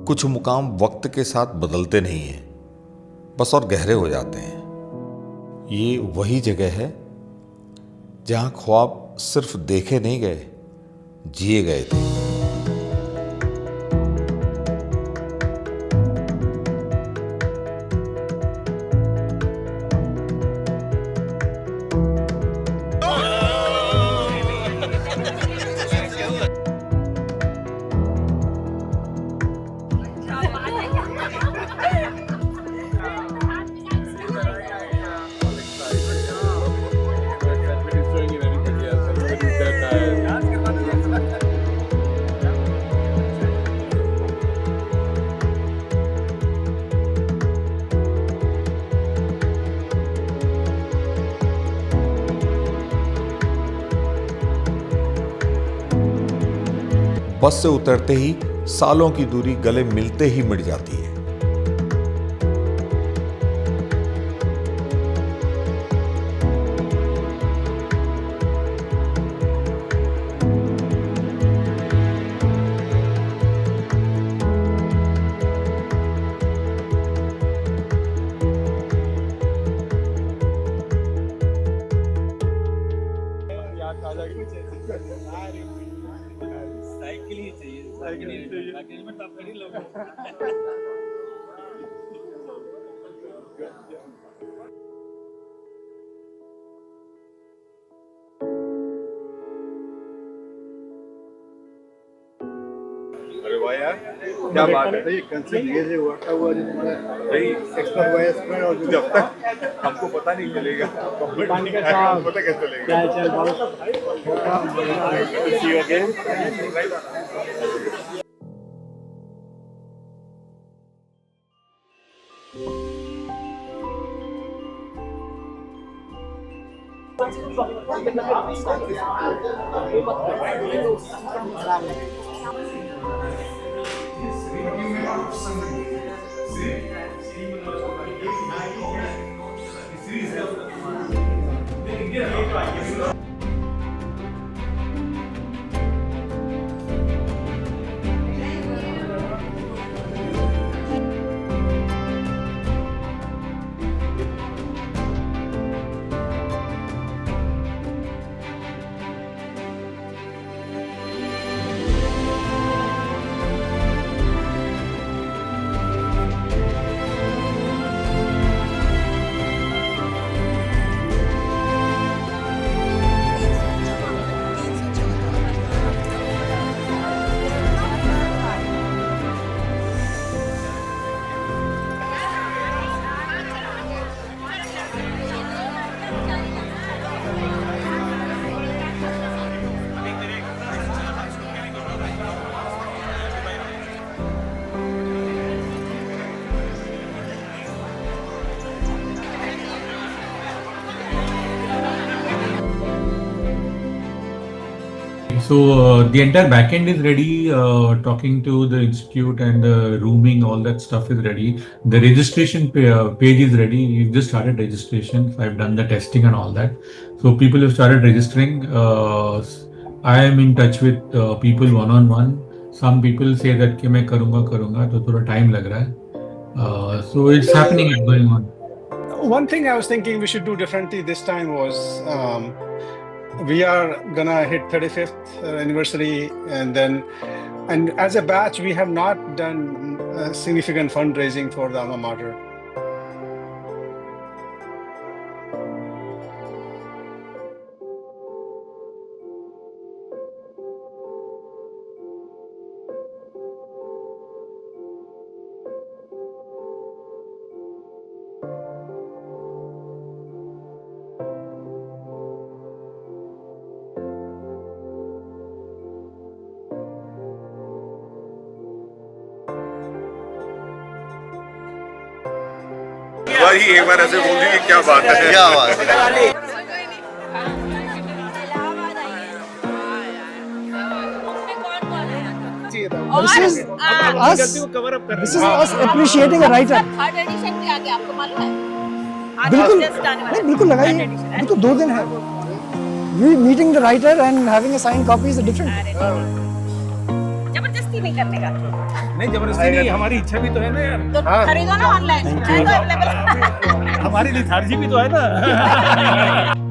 कुछ मुकाम वक्त के साथ बदलते नहीं हैं, बस और गहरे हो जाते हैं। ये वही जगह है जहां ख्वाब सिर्फ देखे नहीं गए, जिए गए थे। बस से उतरते ही सालों की दूरी गले मिलते ही मिट जाती है। साइकिल ही चाहिए, साइकिल ही चाहिए, साइकिल में तब खड़ी लोग। अरे वाह यार, क्या बात है। कंसेप्ट ये से हुआ जो तुम्हारा भाई एक्सपर्ट वाइस फ्रेंड, और जब तक हमको पता नहीं चलेगा पता कैसे चलेगा। See you again. So the entire backend is ready. Talking to the institute and the rooming, all that stuff is ready. The registration page is ready. We've just started registration. I've done the testing and all that. So people have started registering. I am in touch with people one-on-one. Some people say that कि मैं करूँगा तो थोड़ा time लग रहा है. So it's happening. It's going on. One thing I was thinking we should do differently this time was we are gonna hit 35th anniversary, and as a batch we have not done significant fundraising for the alma mater. ही एक बार ऐसे बोल दी, क्या बात है, क्या बात है। This is us appreciating a writer. Third edition भी आ गया, आपको मालूम है? बिल्कुल नहीं, बिल्कुल लगाइए, बिल्कुल 2 दिन है। We meeting the writer and having a signed copy is different. जबरदस्ती नहीं करने का। नहीं जबरदस्ती नहीं, हमारी इच्छा भी तो है ना यार। तो खरीदो ना ऑनलाइन, है तो अवेलेबल। हमारी लिथार्जी भी तो है ना।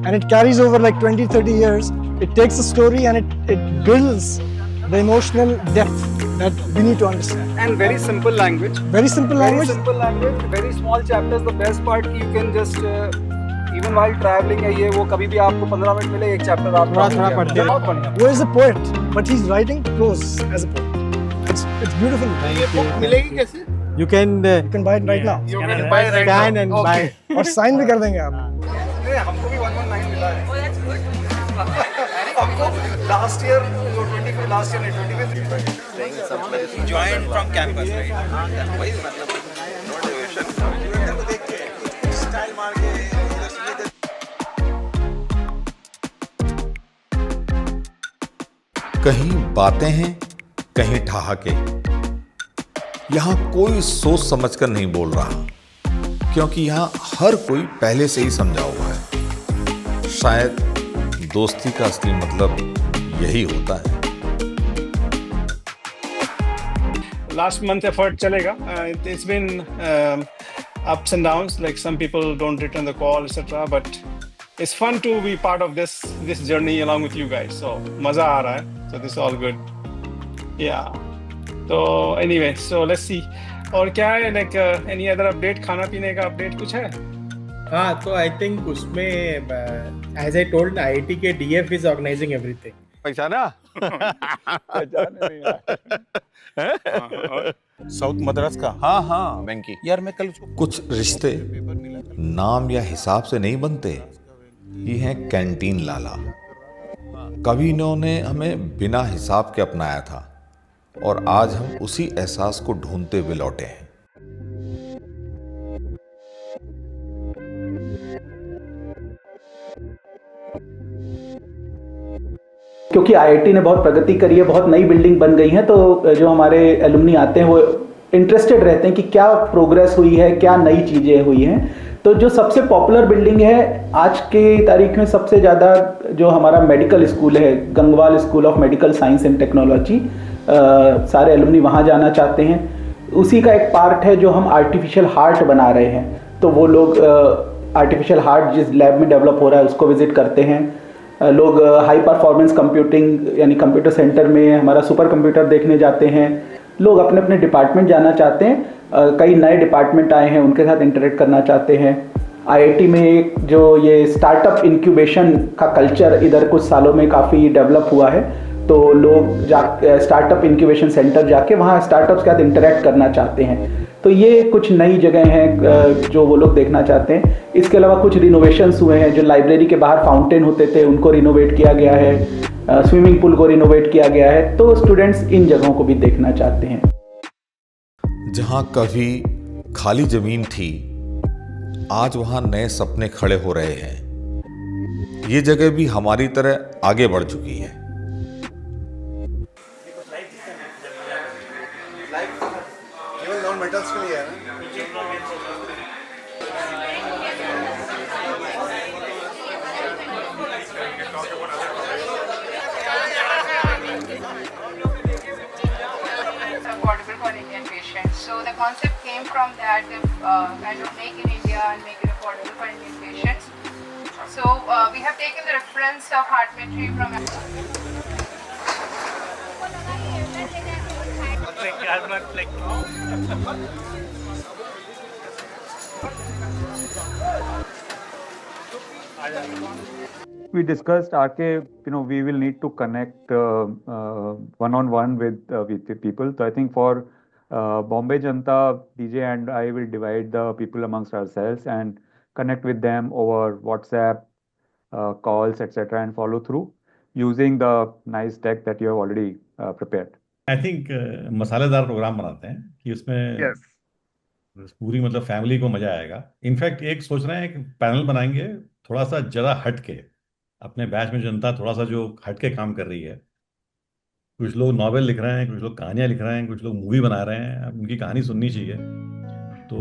And it carries over like 20-30 years. It takes a story and it builds the emotional depth that we need to understand. And very simple language. Very simple Very language. simple language, very small chapters. The best part you can just even while traveling है ये वो कभी भी आपको 15 minute मिले एक chapter आप थोड़ा पढ़ते हैं। बहुत बढ़िया। Who is a poet, but he's writing prose as a poet. It's beautiful. ये बुक मिलेगी कैसे? You can You can buy it right now. You can buy right scan now. and Okay. buy. और sign भी कर देंगे आप। नहीं हमको भी 119 मिला है। Oh, that's good. हमको लास्ट ईयर जो 25 लास्ट ईयर नहीं 25 ज्वाइन फ्रॉम कैंपस राइट, वही मतलब स्टाइल मार के कहीं बातें हैं, कहीं ठहाके। यहाँ कोई सोच समझकर नहीं बोल रहा, क्योंकि यहाँ हर कोई पहले से ही समझा हुआ है। शायद दोस्ती का असली मतलब यही होता है। last month effort chalega. It's been ups and downs, like some people don't return the call, etc. But it's fun to be part of this journey along with you guys. So maza aa raha hai. So this is all good. Yeah. So anyway, so let's see. और क्या है like any other update, खाना पीने का update कुछ है? हाँ तो आई थिंक उसमें एज आई टोल्ड आईआईटी के डीएफ इज ऑर्गेनाइजिंग एवरीथिंग। पैसा ना साउथ मद्रास का। हाँ बैंकी यार, मैं कल उसको कुछ रिश्ते नाम या हिसाब से नहीं बनते, ये हैं कैंटीन लाला। कभी इन्होंने हमें बिना हिसाब के अपनाया था और आज हम उसी एहसास को ढूंढते हुए लौटे हैं। क्योंकि आईआईटी ने बहुत प्रगति करी है, बहुत नई बिल्डिंग बन गई है, तो जो हमारे एलुमनी आते हैं वो इंटरेस्टेड रहते हैं कि क्या प्रोग्रेस हुई है, क्या नई चीज़ें हुई हैं। तो जो सबसे पॉपुलर बिल्डिंग है आज के तारीख में सबसे ज़्यादा जो हमारा मेडिकल स्कूल है, Gangwal school of medical science and technology, सारे एलुमनी वहाँ जाना चाहते हैं। उसी का एक पार्ट है जो हम आर्टिफिशियल हार्ट बना रहे हैं, तो वो लोग आर्टिफिशियल हार्ट जिस लैब में डेवलप हो रहा है उसको विजिट करते हैं। लोग हाई परफॉर्मेंस कंप्यूटिंग यानी कंप्यूटर सेंटर में हमारा सुपर कंप्यूटर देखने जाते हैं। लोग अपने अपने डिपार्टमेंट जाना चाहते हैं। कई नए डिपार्टमेंट आए हैं, उनके साथ इंटरेक्ट करना चाहते हैं। आईआईटी में जो ये स्टार्टअप इंक्यूबेशन का कल्चर इधर कुछ सालों में काफ़ी डेवलप हुआ है, तो लोग स्टार्टअप इंक्यूबेशन सेंटर जाके वहाँ स्टार्टअप्स के साथ इंटरेक्ट करना चाहते हैं। तो ये कुछ नई जगह हैं जो वो लोग देखना चाहते हैं। इसके अलावा कुछ रिनोवेशंस हुए हैं, जो लाइब्रेरी के बाहर फाउंटेन होते थे उनको रिनोवेट किया गया है, स्विमिंग पूल को रिनोवेट किया गया है, तो स्टूडेंट्स इन जगहों को भी देखना चाहते हैं। जहां कभी खाली जमीन थी, आज वहां नए सपने खड़े हो रहे हैं। ये जगह भी हमारी तरह आगे बढ़ चुकी है। केवल नॉन मेटल्स के लिए है ना। affordable for Indian patients. So the concept came from that, kind of make in India and make it affordable for Indian patients. So we have taken the reference of Heartmetry from. We discussed, RK, we will need to connect one-on-one with the people. So I think for Bombay Janata, DJ and I will divide the people amongst ourselves and connect with them over WhatsApp, calls, etc. and follow through using the nice deck that you have already prepared. I think मसालेदार programme बनाते हैं कि उसमें पूरी मतलब family को मजा आएगा। इनफैक्ट एक सोच रहे हैं एक पैनल बनाएंगे थोड़ा सा जरा हट के, अपने बैच में जनता थोड़ा सा जो हट के काम कर रही है। कुछ लोग नॉवेल लिख रहे हैं, कुछ लोग कहानियां लिख रहे हैं, कुछ लोग मूवी बना रहे हैं, उनकी कहानी सुननी चाहिए। तो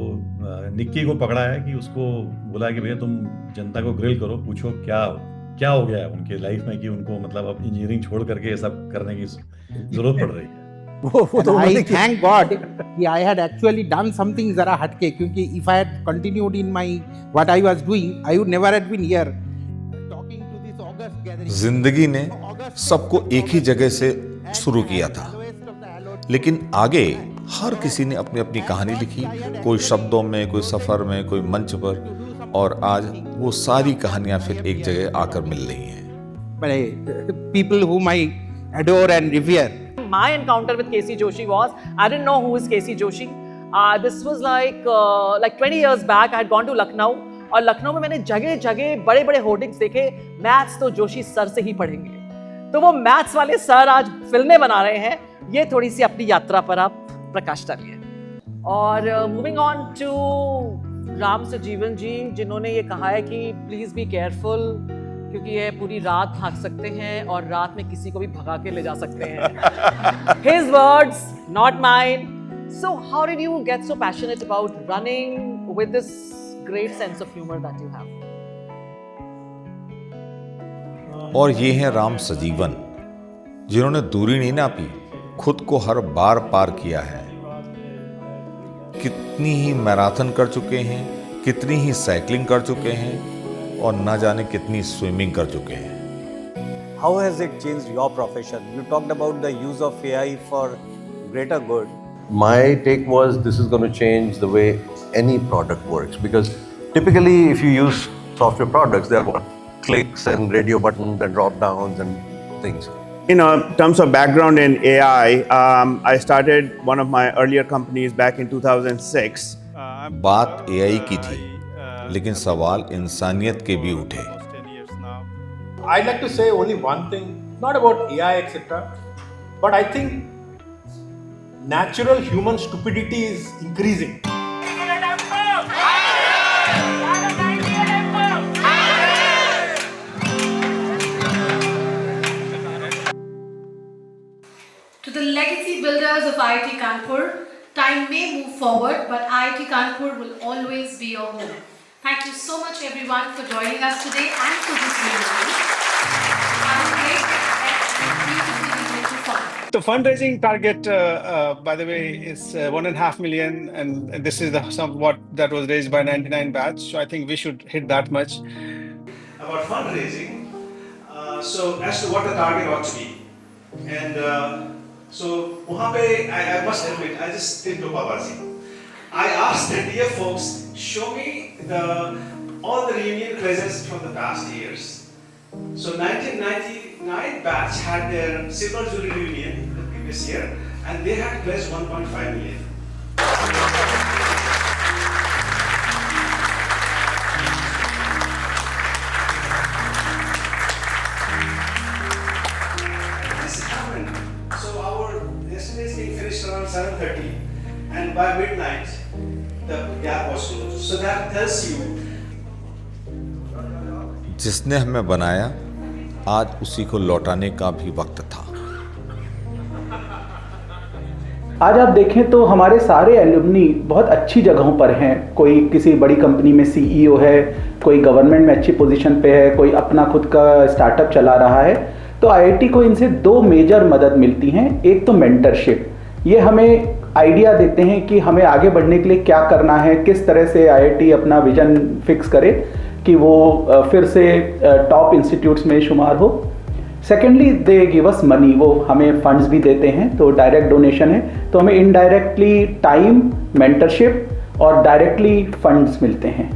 निक्की को पकड़ा है कि उसको बोला कि भैया तुम जनता को ग्रिल करो, पूछो क्या हो गया है उनके लाइफ में कि उनको मतलब अब इंजीनियरिंग छोड़ करके ये सब करने की जरूरत पड़ रही है। I thank God कि I had actually done something जरा हटके, क्योंकि if I had continued in my what I was doing, I would never have been here talking to this August gathering. जिंदगी ने सबको एक ही जगह से शुरू किया था, लेकिन आगे हर किसी ने अपनी अपनी कहानी लिखी, कोई शब्दों में, कोई सफर में, कोई मंच पर, और आज वो सारी कहानियां फिर एक जगह आकर मिल रही हैं. People whom I adore and revere. My encounter with Casey Joshi was, I didn't know who is Casey Joshi. This was like 20 years back. I had gone to Lucknow, और लखनऊ में मैंने जगह जगह बड़े बड़े होर्डिंग्स देखे, मैथ्स तो Joshi sir से ही पढ़ेंगे. तो वो मैथ्स वाले सर आज फिल्में बना रहे हैं. ये थोड़ी सी अपनी यात्रा पर आप प्रकाश डालिए. और मूविंग ऑन टू राम सजीवन जी, जिन्होंने ये कहा है कि प्लीज बी केयरफुल, क्योंकि ये पूरी रात भाग सकते हैं और रात में किसी को भी भगा के ले जा सकते हैं. His words, not mine. So how did you get so passionate about running with this great sense of humor that you have? और ये हैं राम सजीवन, जिन्होंने दूरी नहीं नापी, खुद को हर बार पार किया है. कितनी ही मैराथन कर चुके हैं, कितनी ही साइकिलिंग कर चुके हैं, और ना जाने कितनी स्विमिंग कर चुके हैं. How has it changed your profession? You talked about the use of AI for greater good. My take was this is going to change the way any product works, because typically if you use software products, there are clicks and radio buttons and drop downs and things. In terms of background in AI, I started one of my earlier companies back in 2006. बात AI की थी, लेकिन सवाल इंसानियत के भी उठे. I'd like to say only one thing, not about AI, etc., but I think natural human stupidity is increasing. To the legacy builders of IIT Kanpur, time may move forward, but IIT Kanpur will always be your home. Thank you so much everyone for joining us today and to this meeting. Have a great and beautiful evening to fun. The fundraising target, by the way, is 1.5 million, and this is what that was raised by 99 batch. So I think we should hit that much. About fundraising, so as to what the target ought to be, and so वहाँ पे I must admit I just did Papazi. I asked the dear folks, show me all the reunion crazes from the past years. So 1999 batch had their silver jubilee reunion the previous year, and they had pledged 1.5 million. This happened. So our yesterday's being finished around 7:30, and by midnight the gap was closed. So that tells you. जिसने हमें बनाया, आज उसी को लौटाने का भी वक्त था. आज आप देखें तो हमारे सारे एलुमनी बहुत अच्छी जगहों पर हैं. कोई किसी बड़ी कंपनी में CEO है, कोई गवर्नमेंट में अच्छी पोजीशन पे है, कोई अपना खुद का स्टार्टअप चला रहा है. तो IIT को इनसे दो मेजर मदद मिलती हैं. एक तो मेंटरशिप, ये हमें आइडिया देते हैं कि हमें आगे बढ़ने के लिए क्या करना है, किस तरह से IIT अपना विजन फिक्स करे कि वो फिर से टॉप इंस्टीट्यूट्स में शुमार हो. Secondly they give us money, वो हमें फंड्स भी देते हैं. तो डायरेक्ट डोनेशन है, तो हमें इनडायरेक्टली टाइम, मेंटरशिप और डायरेक्टली फंड्स मिलते हैं.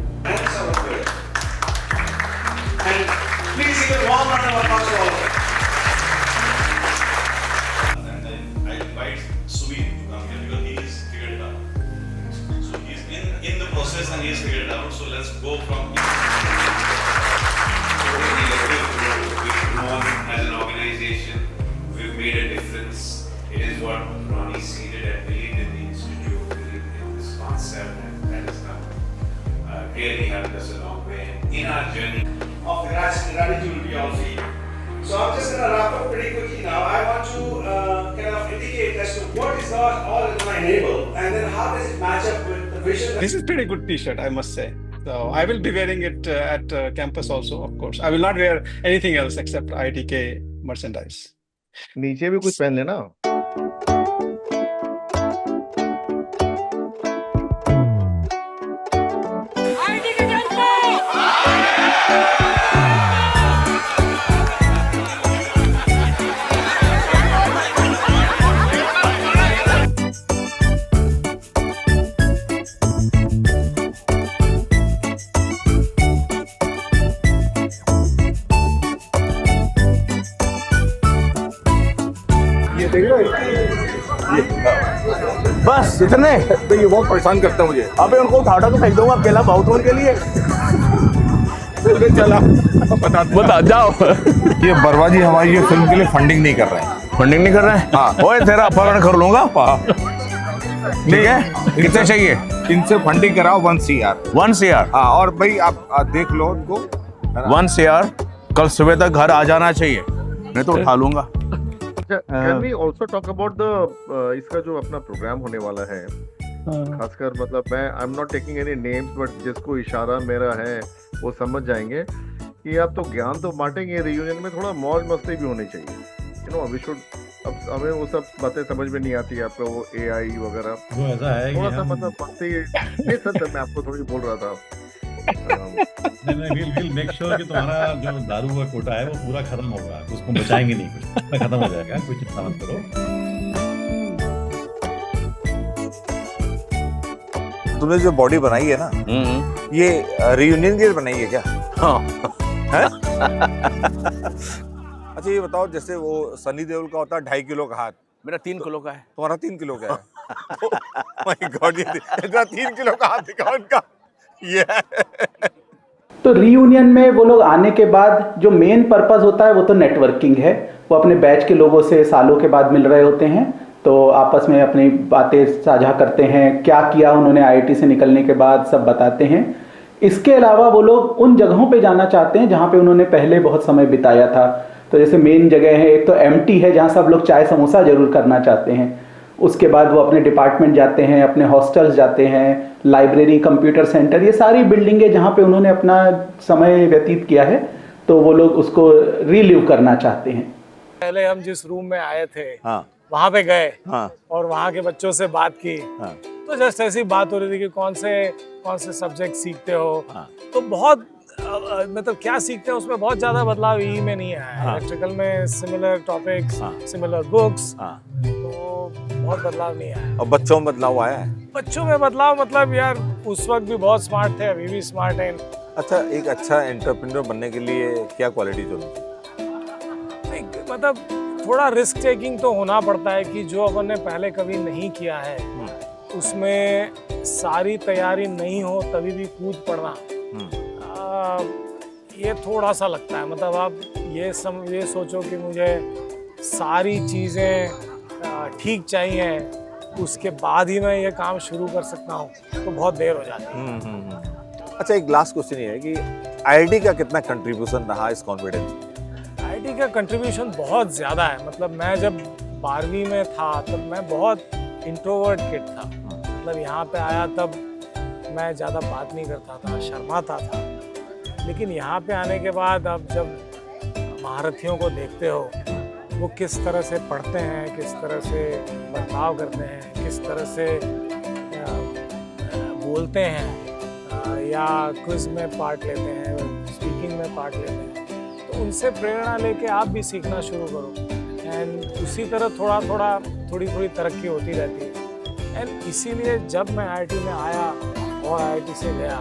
Really helped us a long way in our journey of gratitude to all of you. So I'm just going to wrap up pretty quickly now. I want to kind of indicate as to what is all in my enable, and then how does it match up with the vision. This is pretty good T-shirt, I must say. So I will be wearing it at campus also, of course. I will not wear anything else except IITK merchandise. नीचे भी कुछ पहन लेना. इतने तो ये बहुत परेशान करते हैं मुझे। अबे उनको उठा तो फेंक दूंगा अकेला बहुत उनके लिए। चला बता जाओ। ये बरवाजी हमारी ये फिल्म के लिए फंडिंग नहीं कर रहे हैं। फंडिंग नहीं कर रहे हैं? हाँ। ओए तेरा अपहरण कर लूंगा। ठीक है, कितने चाहिए? इनसे फंडिंग कराओ 1 CR। 1 CR? हाँ, और भाई आप देख लो उनको 1 CR कल सुबह तक घर आ जाना चाहिए, मैं तो उठा लूंगा। Can we also talk about the इसका जो अपना प्रोग्राम होने वाला है, खासकर मतलब मैं I am not taking any names but जिसको इशारा मेरा है वो समझ जाएंगे कि आप तो ज्ञान तो बांटेंगे, रियूनियन में थोड़ा मौज मस्ती भी होनी चाहिए। यू नो वी शुड, अब हमें वो सब बातें समझ में नहीं आती है, आपका वो AI वगैरह, वो ऐसा है थोड़ा सा मतलब मस्ती नहीं सर, मैं आपको थोड़ी बोल रहा था। we'll make sure कि तुम्हारा जो दारू का कोटा है वो पूरा खत्म होगा, उसको बचाएंगे नहीं, कुछ खत्म हो जाएगा, कोई चिंता मत करो। तुमने जो बॉडी बनाई है ना, ये रियूनियन के लिए बनाई है क्या? हाँ। अच्छा ये बताओ, जैसे वो सनी देओल का होता है 2.5 किलो का हाथ, मेरा 3 किलो का है। तुम्हारा 3 किलो का है। माय गॉड, ये इतना 3 किलो का हाथ दिखाओ इनका। ये तो रीयूनियन में वो लोग आने के बाद जो मेन पर्पस होता है वो तो नेटवर्किंग है। वो अपने बैच के लोगों से सालों के बाद मिल रहे होते हैं, तो आपस में अपनी बातें साझा करते हैं, क्या किया उन्होंने IIT से निकलने के बाद सब बताते हैं। इसके अलावा वो लोग उन जगहों पे जाना चाहते हैं जहाँ पे उन्होंने पहले बहुत समय बिताया था। तो जैसे मेन जगह है, एक तो MT है जहाँ सब लोग चाय समोसा जरूर करना चाहते हैं। उसके बाद वो अपने डिपार्टमेंट जाते हैं, अपने हॉस्टल्स जाते हैं, लाइब्रेरी, कंप्यूटर सेंटर, ये सारी बिल्डिंगें जहाँ पे उन्होंने अपना समय व्यतीत किया है, तो वो लोग उसको रीलिव करना चाहते हैं। पहले हम जिस रूम में आए थे, हाँ, वहाँ पे गए, हाँ, और वहाँ के बच्चों से बात की, हाँ, तो जस्ट ऐसी बात हो रही थी कि कौन से सब्जेक्ट सीखते हो, हाँ, तो बहुत मतलब क्या सीखते हैं उसमें बहुत ज्यादा बदलाव ई में नहीं आया। हाँ, इलेक्ट्रिकल में सिमिलर टॉपिक्स, हाँ, सिमिलर बुक्स, हाँ, तो बहुत बदलाव नहीं आया। और बच्चों में बदलाव आया है? बच्चों में बदलाव मतलब यार उस वक्त भी बहुत स्मार्ट थे, अभी भी स्मार्ट हैं। अच्छा, एक अच्छा एंटरप्रेन्योर बनने के लिए क्या क्वालिटी चाहिए? मतलब थोड़ा रिस्क टेकिंग तो होना पड़ता है कि जो अपन ने पहले कभी नहीं किया है उसमें सारी तैयारी नहीं हो तभी भी कूद पड़ना, ये थोड़ा सा लगता है। मतलब आप ये सोचो कि मुझे सारी चीज़ें ठीक चाहिए, उसके बाद ही मैं ये काम शुरू कर सकता हूँ, तो बहुत देर हो जाती है। अच्छा, एक लास्ट क्वेश्चन ये है कि IIT का कितना कंट्रीब्यूशन रहा इस कॉन्फिडेंस? IIT का कंट्रीब्यूशन बहुत ज़्यादा है। मतलब मैं जब 12वीं में था तब मैं बहुत इंट्रोवर्ट किड था। मतलब यहाँ पे आया तब मैं ज़्यादा बात नहीं करता था, शर्माता था। लेकिन यहाँ पे आने के बाद अब जब महारथियों को देखते हो, वो किस तरह से पढ़ते हैं, किस तरह से बर्ताव करते हैं, किस तरह से बोलते हैं, या क्विज में पार्ट लेते हैं, स्पीकिंग में पार्ट लेते हैं, तो उनसे प्रेरणा लेके आप भी सीखना शुरू करो। एंड उसी तरह थोड़ी तरक्की होती रहती है। एंड इसीलिए जब मैं IIT में आया और IIT से गया,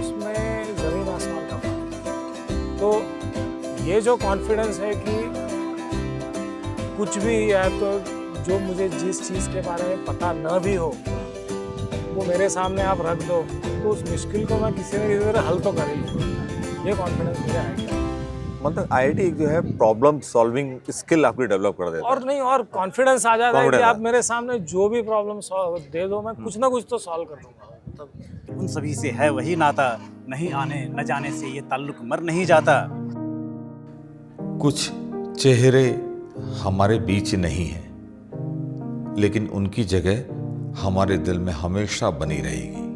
उसमें ज़मीन आसमान का फर्क। तो ये जो कॉन्फिडेंस है कि कुछ भी है, तो जो मुझे जिस चीज़ के बारे में पता न भी हो वो मेरे सामने आप रख दो, तो उस मुश्किल को मैं किसी न किसी तरह हल तो कर ही लूँगा। ये कॉन्फिडेंस मुझे आएगा। मतलब IIT जो है प्रॉब्लम सॉल्विंग स्किल आपकी डेवलप कर देता है। और नहीं, और कॉन्फिडेंस आ जाता है कि आप मेरे सामने जो भी प्रॉब्लम दे दो, मैं कुछ ना कुछ तो सॉल्व कर दूंगा। उन सभी से है वही नाता, नहीं आने न जाने से ये ताल्लुक मर नहीं जाता। कुछ चेहरे हमारे बीच नहीं हैं, लेकिन उनकी जगह हमारे दिल में हमेशा बनी रहेगी।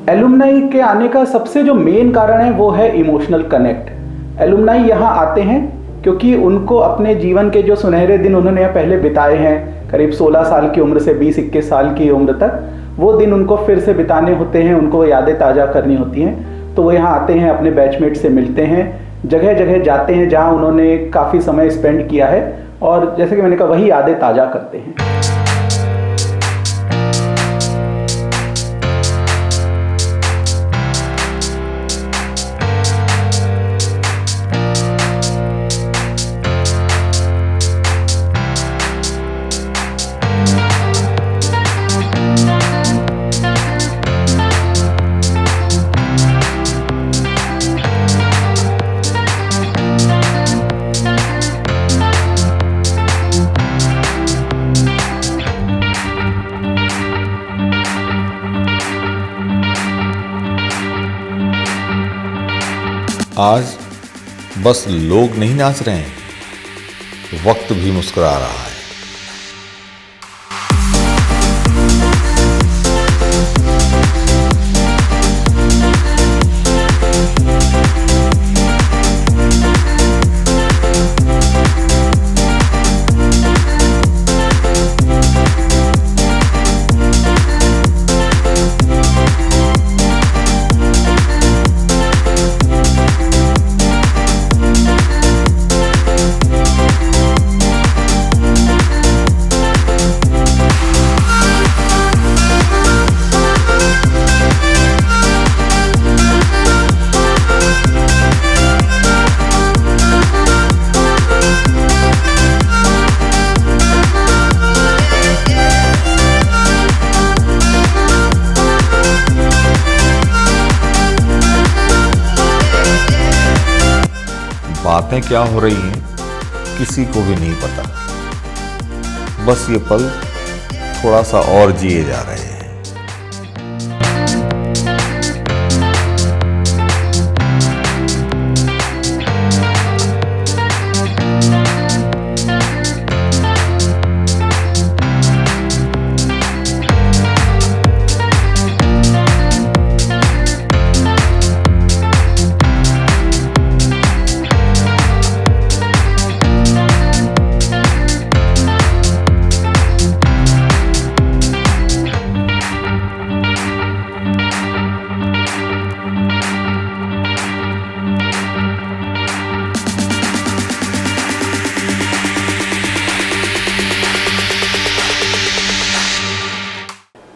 एलुमनाई के आने का सबसे जो मेन कारण है वो है इमोशनल कनेक्ट। एलुमनाई यहाँ आते हैं क्योंकि उनको अपने जीवन के जो सुनहरे दिन उन्होंने पहले बिताए हैं, करीब 16 साल की उम्र से 20-21 साल की उम्र तक, वो दिन उनको फिर से बिताने होते हैं, उनको यादें ताज़ा करनी होती हैं। तो वो यहाँ आते हैं, अपने बैचमेट से मिलते हैं, जगह जगह जाते हैं जहाँ उन्होंने काफ़ी समय स्पेंड किया है, और जैसे कि मैंने कहा वही यादें ताज़ा करते हैं। आज बस लोग नहीं नाच रहे हैं, वक्त भी मुस्कुरा रहा है। बातें क्या हो रही हैं किसी को भी नहीं पता, बस ये पल थोड़ा सा और जिए जा रहे हैं।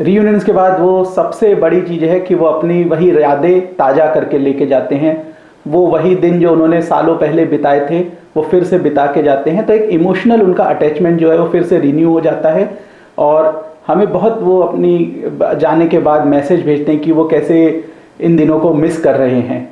रीयूनियंस के बाद वो सबसे बड़ी चीज़ है कि वो अपनी वही यादें ताज़ा करके लेके जाते हैं। वो वही दिन जो उन्होंने सालों पहले बिताए थे वो फिर से बिता के जाते हैं, तो एक इमोशनल उनका अटैचमेंट जो है वो फिर से रिन्यू हो जाता है। और हमें बहुत वो अपनी जाने के बाद मैसेज भेजते हैं कि वो कैसे इन दिनों को मिस कर रहे हैं।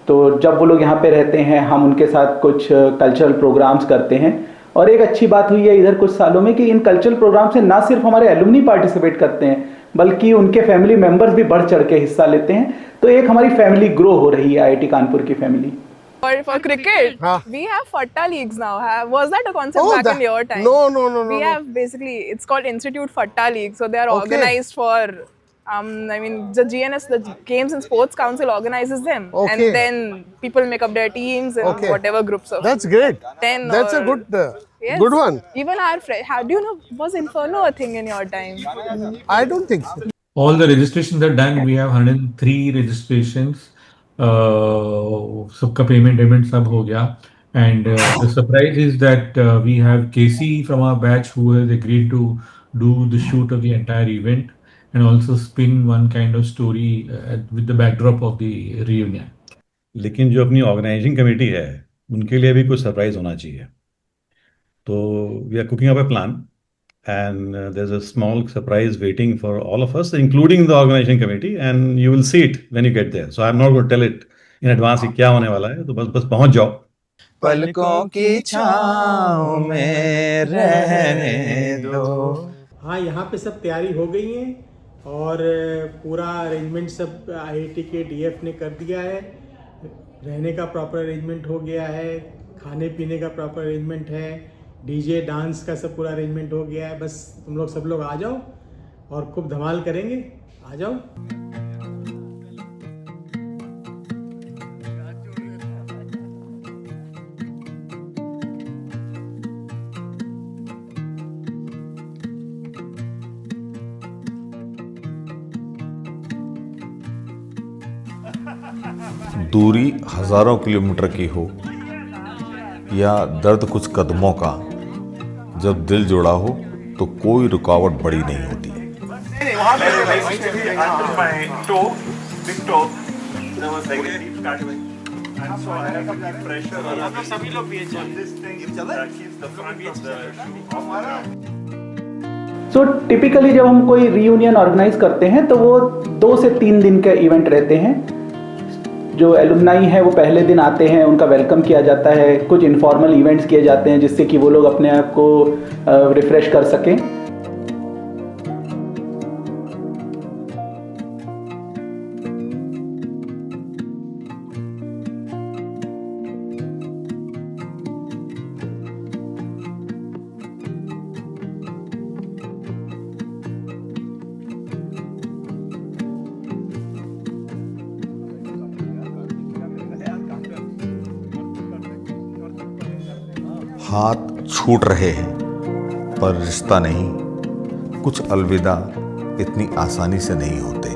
तो जब वो लोग यहाँ पे रहते हैं हम उनके साथ कुछ कल्चरल प्रोग्राम्स करते हैं। और एक अच्छी बात हुई है इधर कुछ सालों में कि इन कल्चरल प्रोग्राम से ना सिर्फ हमारे एलुमनी पार्टिसिपेट करते हैं बल्कि उनके फैमिली मेंबर्स भी बढ़ चढ़ के हिस्सा लेते हैं। तो एक हमारी फैमिली ग्रो हो रही है आईआईटी कानपुर की family. For cricket, we have Fatta leagues now. Was that a concept back in your time? No. We have basically, it's called Institute Fatta League. So they are organized for, I mean, the GNS, the Games and Sports Council organizes them. And then people make up their teams and whatever groups of. That's great. That's a good, good one. Even our friend, do you know, was Inferno a thing in your time? I don't think so. All the registrations are done. We have 103 registrations. सबका payment सब हो गया. And the surprise is that we have Casey from our batch who has agreed to do the shoot of the entire event and also spin one kind of story with the backdrop of the reunion. लेकिन जो अपनी organising committee है उनके लिए भी कुछ surprise होना चाहिए. तो we are cooking up a plan and there's a small surprise waiting for all of us, including the organizing committee, and you will see it when you get there. So I'm not going to tell it in advance कि क्या होने वाला है, तो बस पहुंच जाओ. पलकों की छाँव में रहने दो. हाँ, यहाँ पे सब तैयारी हो गई है और पूरा अरेंजमेंट सब आईआईटी के डीएफ ने कर दिया है. रहने का प्रॉपर अरेंजमेंट हो गया है, खाने पीने का प्रॉपर अरेंजमेंट है, डीजे डांस का सब पूरा अरेंजमेंट हो गया है. बस तुम लोग सब लोग आ जाओ और खूब धमाल करेंगे. आ जाओ. दूरी हजारों किलोमीटर की हो या दर्द कुछ कदमों का, जब दिल जुड़ा हो तो कोई रुकावट बड़ी नहीं होती. सो टिपिकली जब हम कोई रीयूनियन ऑर्गेनाइज करते हैं तो वो 2 से 3 दिन का इवेंट रहते हैं. जो एलुमनाई हैं वो पहले दिन आते हैं, उनका वेलकम किया जाता है, कुछ इनफॉर्मल इवेंट्स किए जाते हैं जिससे कि वो लोग अपने आप को रिफ्रेश कर सकें. हाथ छूट रहे हैं, पर रिश्ता नहीं, कुछ अलविदा इतनी आसानी से नहीं होते।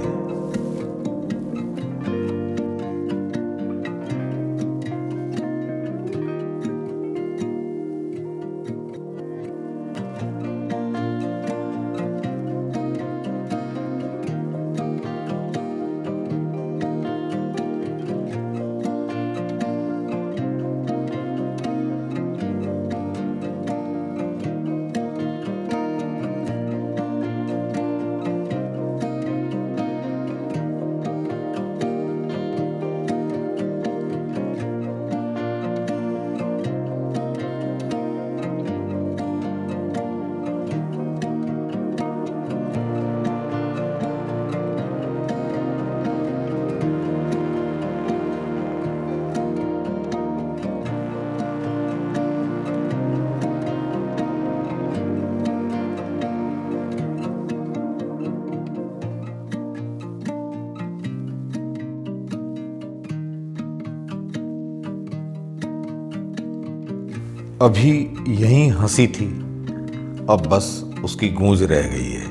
अभी यही हंसी थी, अब बस उसकी गूंज रह गई है।